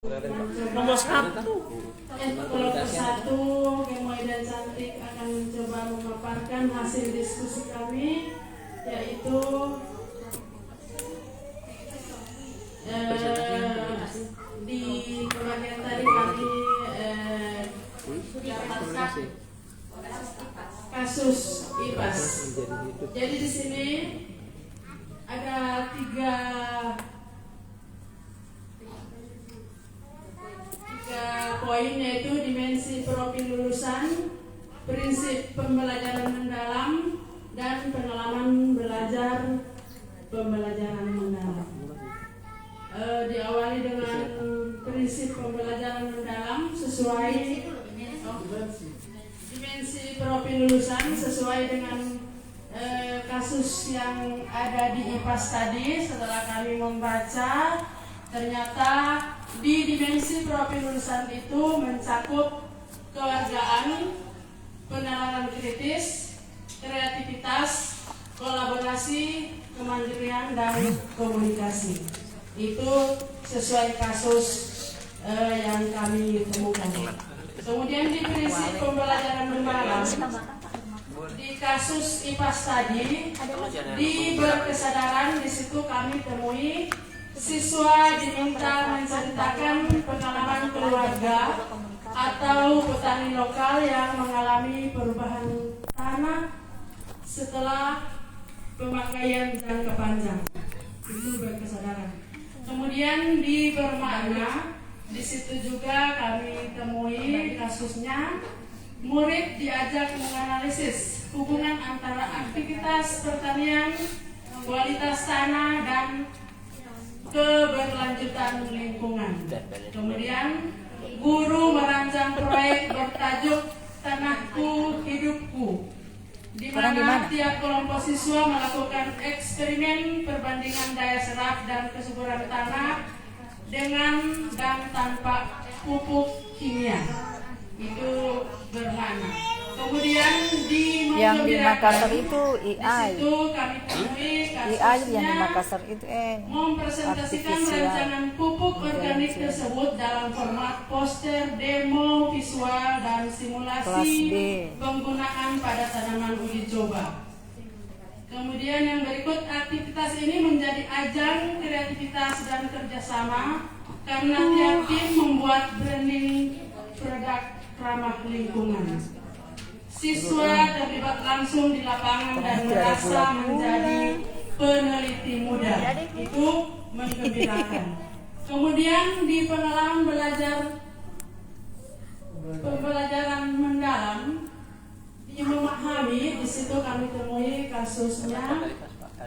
Nomor 1. Kelompok 1, Gemoy dan Cantik akan mencoba memaparkan hasil diskusi kami, yaitu di pembagian tadi kami kasus IPAS. Jadi di sini ada tiga poin, yaitu dimensi profil lulusan, prinsip pembelajaran mendalam, dan pengalaman belajar pembelajaran mendalam. Diawali dengan prinsip pembelajaran mendalam sesuai dimensi profil lulusan sesuai dengan kasus yang ada di IPAS tadi. Setelah kami membaca, ternyata di dimensi profil lulusan itu mencakup kewargaan, penalaran kritis, kreativitas, kolaborasi, kemandirian, dan komunikasi. Itu sesuai kasus yang kami temukan. Kemudian di prinsip pembelajaran mendalam, di kasus IPAS tadi, di berkesadaran, di situ kami temui siswa diminta menceritakan pengalaman keluarga atau petani lokal yang mengalami perubahan tanah setelah pemakaian jangka panjang. Itu berkesadaran. Kemudian di bermakna, di situ juga kami temui kasusnya murid diajak menganalisis hubungan antara aktivitas pertanian, kualitas tanah, dan keberlanjutan lingkungan. Kemudian guru merancang proyek bertajuk Tanahku Hidupku, di mana tiap kelompok siswa melakukan eksperimen perbandingan daya serap dan kesuburan tanah dengan dan tanpa pupuk kimia. Itu bermakna. Kemudian yang di Makassar itu AI. Di situ kami temui AI yang di kasusnya Makassar itu mempresentasikan rancangan pupuk organik tersebut dalam format poster, demo, visual, dan simulasi penggunaan pada tanaman uji coba. Kemudian yang berikut, aktivitas ini menjadi ajang kreativitas dan kerjasama karena tiap tim membuat branding produk ramah lingkungan. Siswa terlibat langsung di lapangan dan merasa menjadi peneliti muda. Itu menggembirakan. Kemudian di pengalaman pembelajaran mendalam, di memahami, di situ kami temui kasusnya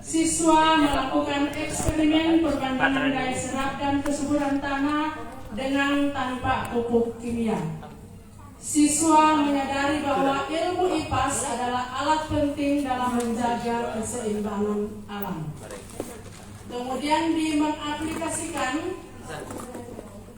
siswa melakukan eksperimen perbandingan daya serap dan kesuburan tanah dengan tanpa pupuk kimia. Siswa menyadari bahwa ilmu IPAS adalah alat penting dalam menjaga keseimbangan alam. Kemudian di mengaplikasikan,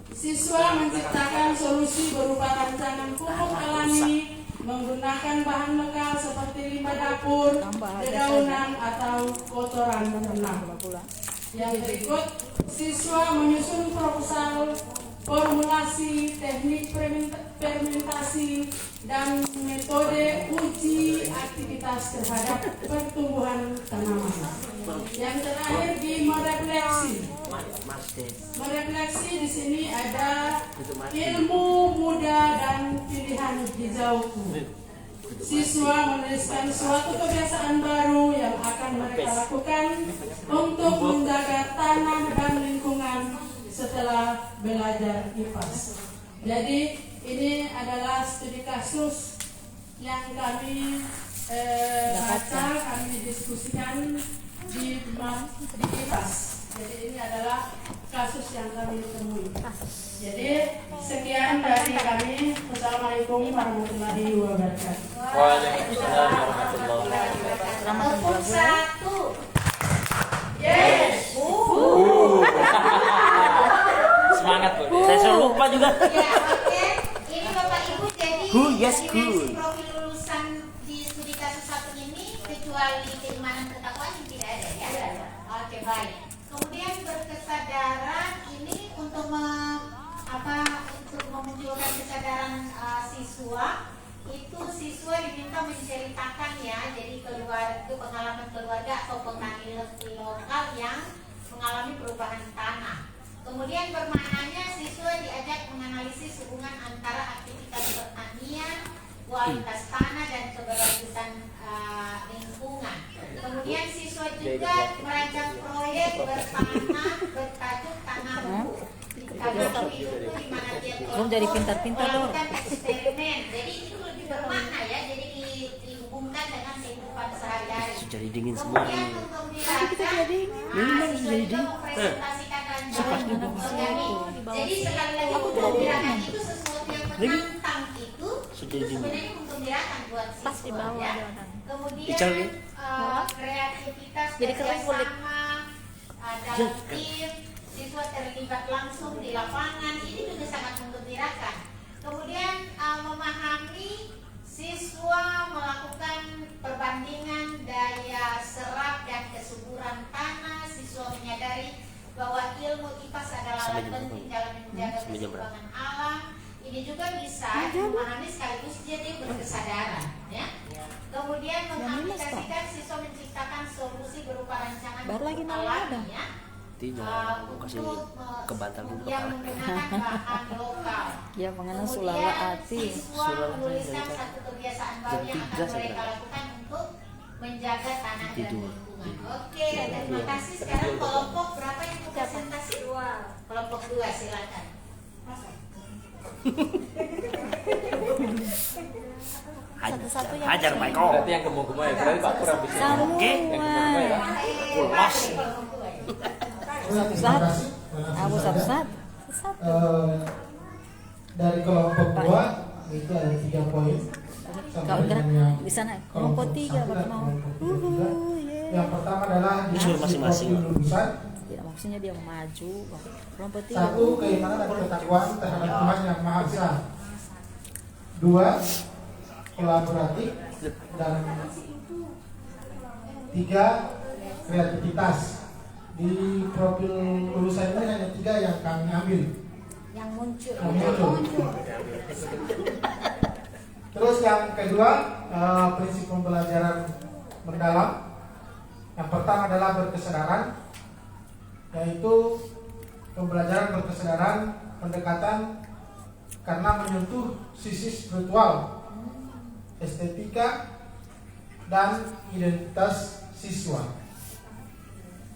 siswa menciptakan solusi berupa rancangan pupuk alami menggunakan bahan lokal seperti limbah dapur, dedaunan, atau kotoran ternak. Yang berikut, siswa menyusun proposal formulasi, teknik fermentasi, dan metode uji aktivitas terhadap pertumbuhan tanaman. Yang terakhir di merefleksi. Merefleksi di sini ada ilmu muda dan pilihan hijauku. Siswa menuliskan suatu kebiasaan baru yang akan mereka lakukan untuk menjaga tanah dan lingkungan setelah belajar IPAS. Jadi ini adalah studi kasus yang kami baca, kami diskusikan di IPAS. Jadi ini adalah kasus yang kami temui. Jadi sekian dari kami. Wassalamualaikum warahmatullahi wabarakatuh. Waalaikumsalam warahmatullahi wabarakatuh. Satu. Yes. Semangat Bu. Saya selalu lupa juga. Ya, oke. Ini Bapak Ibu, jadi Yes, profil lulusan di studi kasus satu ini kecuali keimanan ketakwaan tidak ada ya. Oke, baik. Kemudian berkesadaran ini untuk Kemudian bermaknanya siswa diajak menganalisis hubungan antara aktivitas pertanian, kualitas tanah dan keberlanjutan lingkungan. Kemudian siswa juga merancang proyek bertanah bertajuk tanahku. Tanahku itu di mana tiap Belum jadi pintar-pintar tuh. melakukan eksperimen. Jadi itu lebih bermakna ya. Jadi dihubungkan dengan kehidupan sehari-hari. Jadi dingin semua Kemudian ini. menggembirakan, siswa juga mempresentasikan dalam organik. Jadi sekali lagi menggembirakan itu sesuatu yang menantang itu sebenarnya menggembirakan buat siswa ya. Kemudian kreativitas Jadi keren kulit. kerjasama dalam tim, siswa terlibat langsung di lapangan, ini juga sangat menggembirakan. Kemudian memahami, siswa melakukan perbandingan daya serap dan kesuburan tanah. Siswa menyadari bahwa ilmu IPAS adalah alat penting dalam menjaga keseimbangan alam. Ini juga bisa memahami sekaligus jadi berkesadaran ya. Kemudian mengaplikasikan, siswa menciptakan solusi berupa rancangan Baru lagi alami ya. Tidak, kasih ke bantal dulu ke yang kepala. menggunakan bahan lokal. Ya mengenal Kemudian sulala ati. siswa menuliskan satu kebiasaan baru yang akan mereka lakukan untuk menjaga tanah dan lingkungan. Oke, terima kasih. Sekarang kelompok berapa yang mau presentasi? Kelompok 2, silakan. Satu-satu yang Hajar Pak Eko. Berarti yang gemuk-gemuk ya, berarti Pak kurang bisa. Semua. Pulas. Satu-satu. Aku satu-satu. Dari kelompok 2 itu ada 3 poin. Kau gerak di sana. Kelompok 3 berarti mau. Yang pertama adalah Usul masing-masing. lulusan. Tidak maksudnya dia maju. Kelompok 3. 1. Keimanan dan ketakwaan terhadap Tuhan yang Maha Esa. 2. Kolaboratif. Dan 3. Kreativitas. Di profil lulusan ini hanya 3 yang kami ambil. Yang muncul. Terus yang kedua, prinsip pembelajaran mendalam. Yang pertama adalah berkesadaran, yaitu pembelajaran berkesadaran, pendekatan karena menyentuh sisi spiritual, estetika, dan identitas siswa.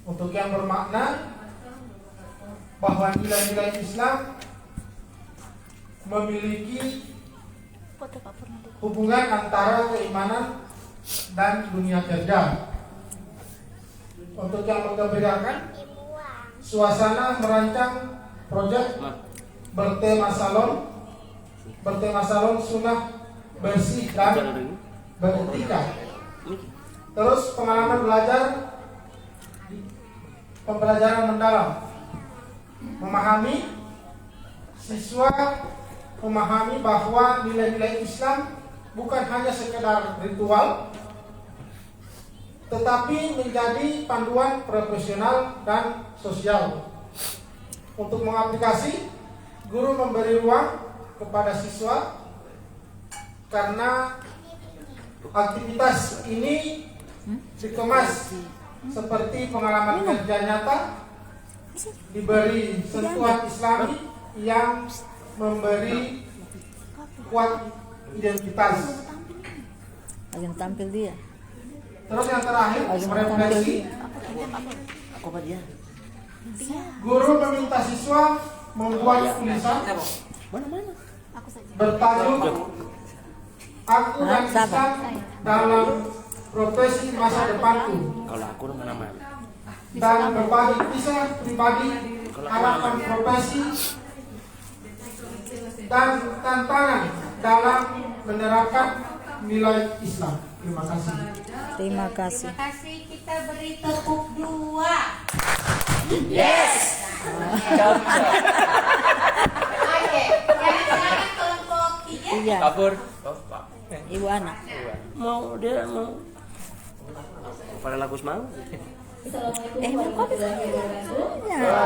Untuk yang bermakna bahwa nilai-nilai Islam memiliki hubungan antara keimanan dan dunia kerja. Untuk yang menggembirakan, suasana merancang proyek bertema salon sunnah bersih dan beretika. Terus pengalaman belajar, pembelajaran mendalam, memahami, siswa memahami bahwa nilai-nilai Islam bukan hanya sekedar ritual, tetapi menjadi panduan profesional dan sosial. Untuk mengaplikasi, guru memberi ruang kepada siswa karena aktivitas ini dikemas seperti pengalaman kerja nyata, diberi sentuhan Islami yang memberi kuat identitas. Lagi tampil dia. Terus yang terakhir, merefleksi. Aku apa dia? Guru meminta siswa membuat tulisan Mana? bertajuk "Aku dan Islam dalam profesi masa depanku", Kalau aku mana? dan berbagi kisah pribadi, harapan profesi, dan tantangan dalam menerapkan nilai Islam. Terima kasih. Terima kasih. Terima kasih. Kita beri tepuk 2. Yes. Oke, yang silakan kelompok 3. Iya. Kabur. Ibu anak. Mau dia mau. Pada lagu mau. Mau kopi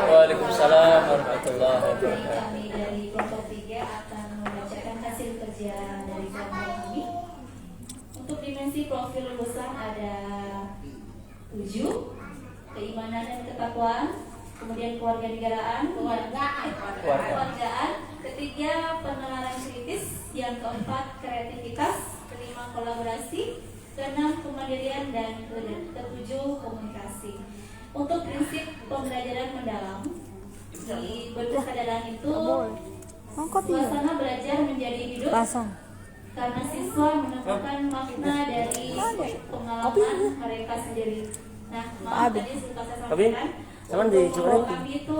Waalaikumsalam warahmatullahi wabarakatuh. Kami dari kelompok 3 akan membacakan hasil kerja dari kelompok kami. Untuk dimensi profil lulusan ada 7, keimanan dan ketakwaan, kemudian kewarganegaraan, kewargaan, ketiga penalaran kritis, yang keempat kreativitas, kelima kolaborasi, keenam kemandirian, dan ketujuh komunikasi. Untuk prinsip pembelajaran mendalam, di berkesadaran itu suasana belajar menjadi hidup karena siswa menemukan makna dari pengalaman mereka sendiri. Nah, maaf tadi sudah saya sampaikan, untuk kami itu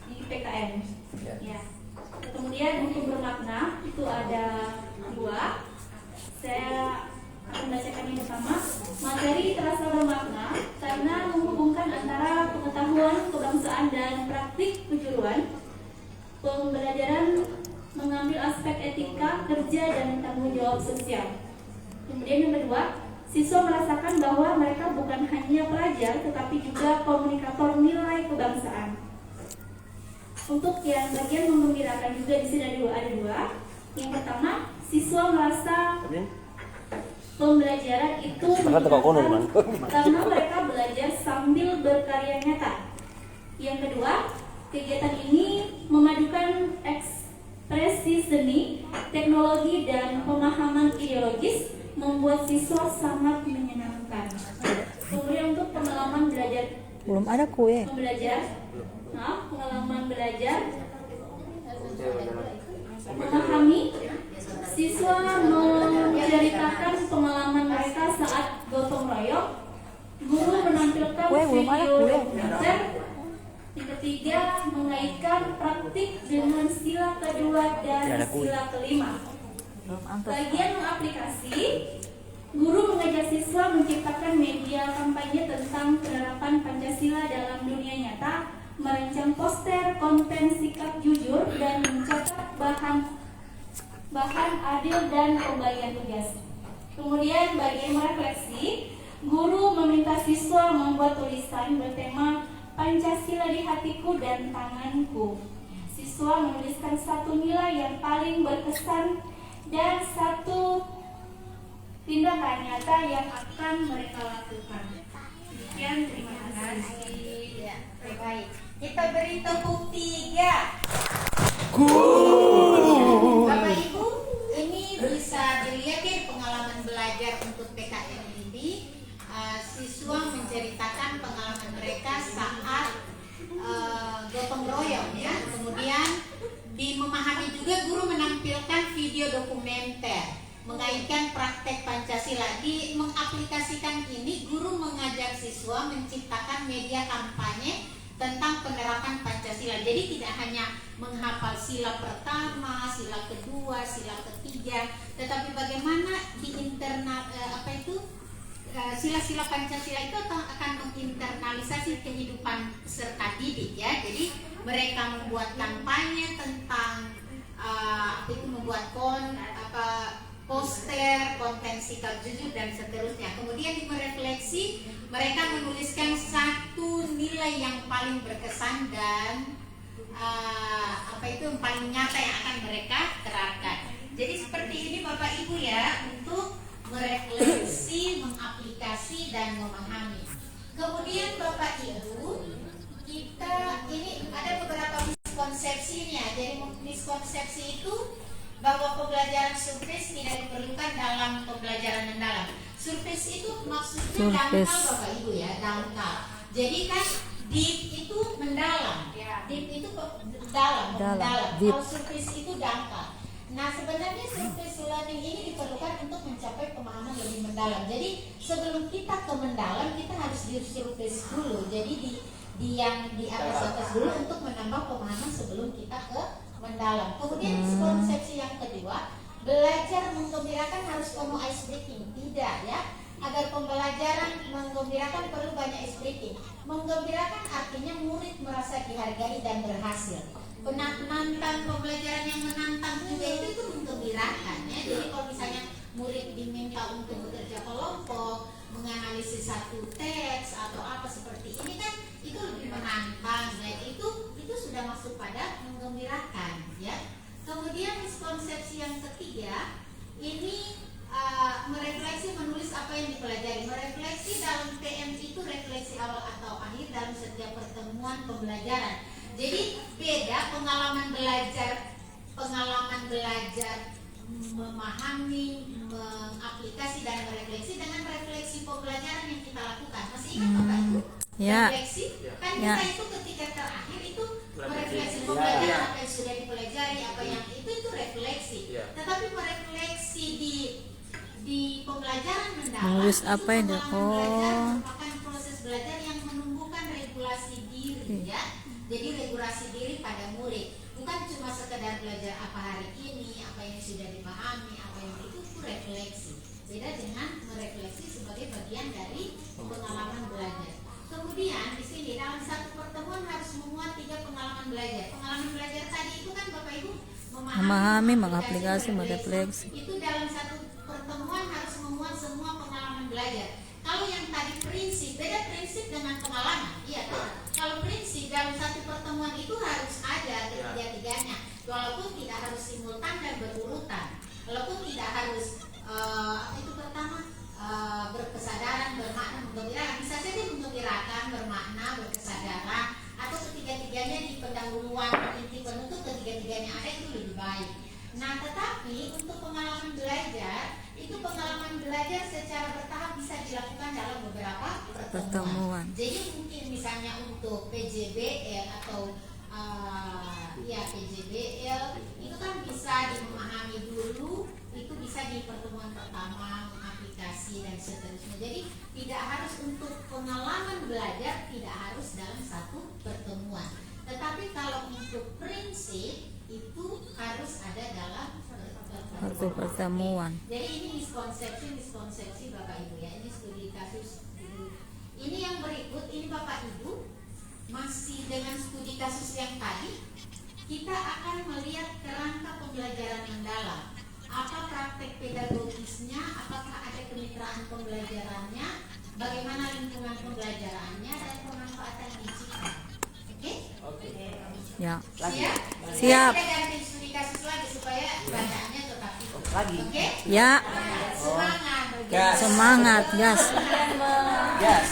di PKN. Ya. Kemudian untuk bermakna itu ada 2. Saya akan bacakan yang pertama. Materi terasa bermakna karena menghubungkan antara pengetahuan kebangsaan dan praktik kejuruan. Pembelajaran mengambil aspek etika, kerja, dan tanggung jawab sosial. Kemudian yang kedua, siswa merasakan bahwa mereka bukan hanya pelajar, tetapi juga komunikator nilai kebangsaan. Untuk yang bagian menggembirakan juga di sini ada 2. Yang pertama, siswa merasa pembelajaran itu menyenangkan karena mereka belajar sambil berkarya nyata. Yang kedua, kegiatan ini memadukan ekspresi seni, teknologi, dan pemahaman ideologis, membuat siswa sangat menyenangkan. Kemudian untuk pengalaman belajar, belum ada kue. Pengalaman belajar, memahami, siswa menceritakan pengalaman mereka saat gotong royong. Guru menampilkan video dokumenter. Yang ketiga, mengaitkan praktik dengan sila kedua dan sila kelima. Bagian mengaplikasi, guru mengajak siswa menciptakan media kampanye tentang penerapan Pancasila dalam dunia nyata, merancang poster, konten sikap jujur, dan mencatat bahan adil dan pembagian tugas. Kemudian bagian merefleksi, guru meminta siswa membuat tulisan bertema Pancasila di hatiku dan tanganku. Siswa menuliskan 1 nilai yang paling berkesan dan 1 tindakan nyata yang akan mereka lakukan. Sekian, terima kasih. Ya, baik. Kita beri tepuk 3. Bapak Ibu, ini bisa dilihat ya pengalaman belajar untuk PKN ini. Siswa menceritakan pengalaman mereka saat gotong royong ya. Kemudian memahami juga, guru menampilkan video dokumenter mengaitkan praktek Pancasila. Di mengaplikasikan ini, guru mengajak siswa menciptakan media kampanye tentang penerapan Pancasila. Jadi tidak hanya menghafal sila pertama, sila kedua, sila ketiga, tetapi bagaimana di internal sila-sila Pancasila itu akan menginternalisasi kehidupan peserta didik ya. Jadi mereka membuat kampanye tentang membuat poster, konten sikap jujur, dan seterusnya. Kemudian di merefleksi, mereka menuliskan 1 nilai yang paling berkesan dan yang paling nyata yang akan mereka terapkan. Jadi seperti ini Bapak Ibu ya, untuk merefleksi, mengaplikasi, dan memahami. Kemudian Bapak Ibu, kita ini ada beberapa miskonsepsinya. Jadi miskonsepsi itu bahwa pembelajaran surface tidak diperlukan dalam pembelajaran mendalam. Surface itu maksudnya dangkal Bapak Ibu ya, dangkal. Jadi kan deep itu mendalam, deep itu dalam. Kalau surface itu dangkal. Nah sebenarnya surface learning ini diperlukan untuk mencapai pemahaman lebih mendalam. Jadi sebelum kita ke mendalam, kita harus di surface dulu. Jadi di yang di atas dulu untuk menambah pemahaman sebelum kita ke mendalam. Kemudian konsepsi yang kedua, belajar menggembirakan harus penuh ice breaking. Tidak ya. Agar pembelajaran menggembirakan perlu banyak ice breaking. Menggembirakan artinya murid merasa dihargai dan berhasil. Penantang, pembelajaran yang menantang juga itu menggembirakan ya. Jadi kalau misalnya murid diminta untuk bekerja kelompok, menganalisis satu teks atau apa seperti ini kan, itu lebih menantang. Nah itu sudah masuk pada menggembirakan ya. Kemudian miskonsepsi yang ketiga, ini merefleksi menulis apa yang dipelajari. Merefleksi dalam PM itu refleksi awal atau akhir dalam setiap pertemuan pembelajaran. Jadi beda pengalaman belajar memahami, mengaplikasi dan merefleksi dengan refleksi pembelajaran yang kita lakukan. Masih ingat Bapak Ibu? Ya. Refleksi kan Ya. kita itu ketika terakhir itu merefleksi pembelajaran apa yang sudah dipelajari, apa yang itu refleksi. Ya. Tetapi merefleksi di pembelajaran mendalam Menulis itu apa yang pengalaman oh. belajar merupakan proses belajar yang menumbuhkan regulasi diri ya. Jadi regulasi diri pada murid bukan cuma sekedar belajar apa hari ini, apa yang sudah dipahami, apa yang itu refleksi. Beda dengan merefleksi sebagai bagian dari pengalaman belajar. Kemudian di sini dalam satu pertemuan harus memuat 3 pengalaman belajar. Pengalaman belajar tadi itu kan Bapak Ibu Memahami, mengaplikasi, merefleksi. Itu dalam satu pertemuan harus memuat semua pengalaman belajar. Kalau yang tadi prinsip, beda prinsip dengan pengalaman. Iya kan? Kalau prinsip dalam satu pertemuan itu harus ada ketiga-tiganya. Walaupun tidak harus simultan dan berurutan. Walaupun tidak harus itu pertama berkesadaran, bermakna, menggembirakan. Bisa saja menggembirakan, bermakna, berkesadaran, atau ketiga-tiganya di pendahuluan inti penutup ketiga-tiganya ada itu lebih baik. Nah, tetapi untuk pengalaman belajar itu pengalaman belajar secara bertahap bisa dilakukan dalam beberapa pertemuan. Jadi mungkin misalnya untuk PJBL atau PJBL itu kan bisa dimahami dulu, itu bisa di pertemuan pertama, aplikasi dan seterusnya. Jadi tidak harus untuk pengalaman belajar tidak harus dalam satu pertemuan. Tetapi kalau untuk prinsip itu harus ada dalam Satu pertemuan. Jadi ini miskonsepsi Bapak Ibu ya. Ini studi kasus. Ini yang berikut, ini Bapak Ibu masih dengan studi kasus yang tadi. Kita akan melihat kerangka pembelajaran yang dalam. Apa praktek pedagogisnya, apakah ada kemitraan pembelajarannya, bagaimana lingkungan pembelajarannya, dan pemanfaatan digital. Oke? Ya. Siap? Siap. Kita ganti studi kasus lagi supaya bacaannya tetap itu. Oke? Ya. Semangat. Gas. Semangat, gas. Gas.